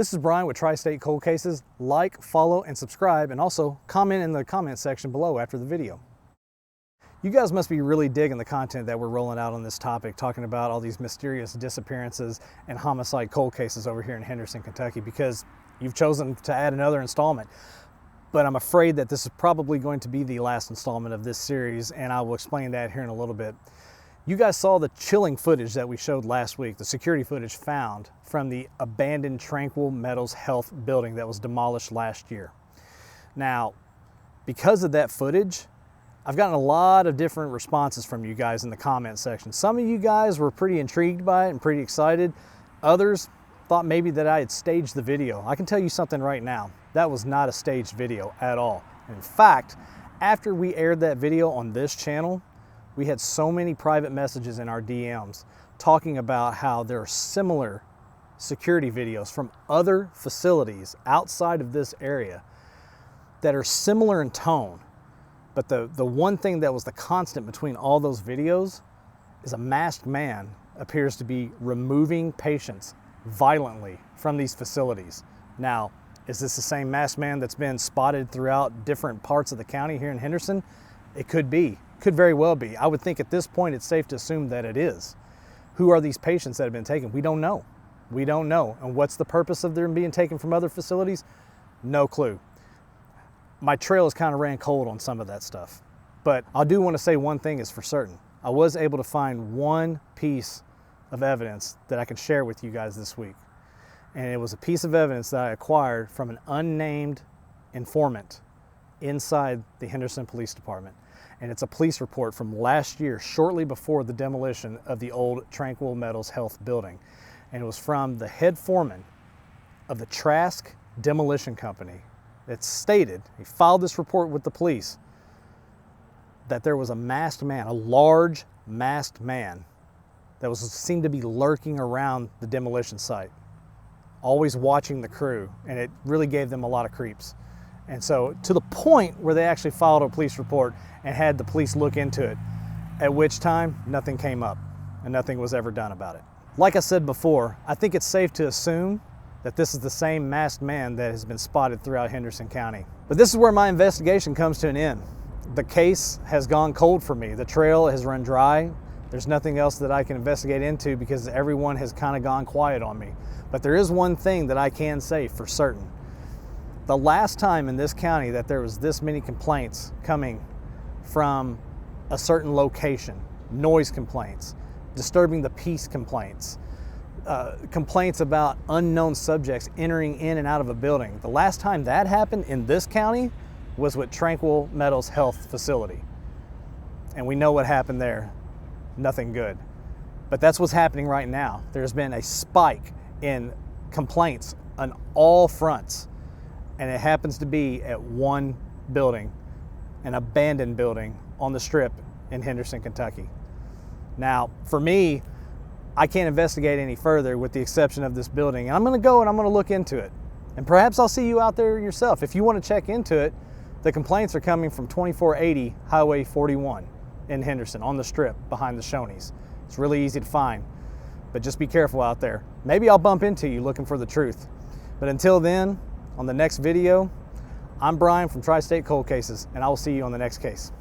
This is Brian with Tri-State Cold Cases. Like, follow, and subscribe, and also comment in the comment section below after the video. You guys must be really digging the content that we're rolling out on this topic, talking about all these mysterious disappearances and homicide cold cases over here in Henderson, Kentucky, because you've chosen to add another installment. But I'm afraid that this is probably going to be the last installment of this series, and I will explain that here in a little bit. You guys saw the chilling footage that we showed last week, the security footage found from the abandoned Tranquil Metals Health building that was demolished last year. Now, because of that footage, I've gotten a lot of different responses from you guys in the comment section. Some of you guys were pretty intrigued by it and pretty excited. Others thought maybe that I had staged the video. I can tell you something right now. That was not a staged video at all. In fact, after we aired that video on this channel, we had so many private messages in our DMs talking about how there are similar security videos from other facilities outside of this area that are similar in tone. But the one thing that was the constant between all those videos is a masked man appears to be removing patients violently from these facilities. Now, is this the same masked man that's been spotted throughout different parts of the county here in Henderson? It could be. Could very well be. I would think at this point it's safe to assume that it is. Who are these patients that have been taken? We don't know. We don't know. And what's the purpose of them being taken from other facilities? No clue. My trail has kind of ran cold on some of that stuff. But I do want to say one thing is for certain. I was able to find one piece of evidence that I can share with you guys this week. And it was a piece of evidence that I acquired from an unnamed informant inside the Henderson Police Department. And it's a police report from last year, shortly before the demolition of the old Tranquil Metals Health building. And it was from the head foreman of the Trask Demolition Company. It stated, he filed this report with the police, that there was a masked man, a large masked man, that seemed to be lurking around the demolition site, always watching the crew, and it really gave them a lot of creeps. And so, to the point where they actually filed a police report and had the police look into it, at which time nothing came up and nothing was ever done about it. Like I said before, I think it's safe to assume that this is the same masked man that has been spotted throughout Henderson County. But this is where my investigation comes to an end. The case has gone cold for me. The trail has run dry. There's nothing else that I can investigate into because everyone has kind of gone quiet on me. But there is one thing that I can say for certain. The last time in this county that there was this many complaints coming from a certain location, noise complaints, disturbing the peace complaints, complaints about unknown subjects entering in and out of a building. The last time that happened in this county was with Tranquil Metals Health Facility. And we know what happened there. Nothing good. But that's what's happening right now. There's been a spike in complaints on all fronts. And it happens to be at one building, an abandoned building on the Strip in Henderson, Kentucky. Now, for me, I can't investigate any further with the exception of this building. And I'm going to go and I'm going to look into it. And perhaps I'll see you out there yourself. If you want to check into it, the complaints are coming from 2480 Highway 41 in Henderson on the Strip behind the Shoney's. It's really easy to find, but just be careful out there. Maybe I'll bump into you looking for the truth. But until then, on the next video, I'm Brian from Tri-State Cold Cases, and I will see you on the next case.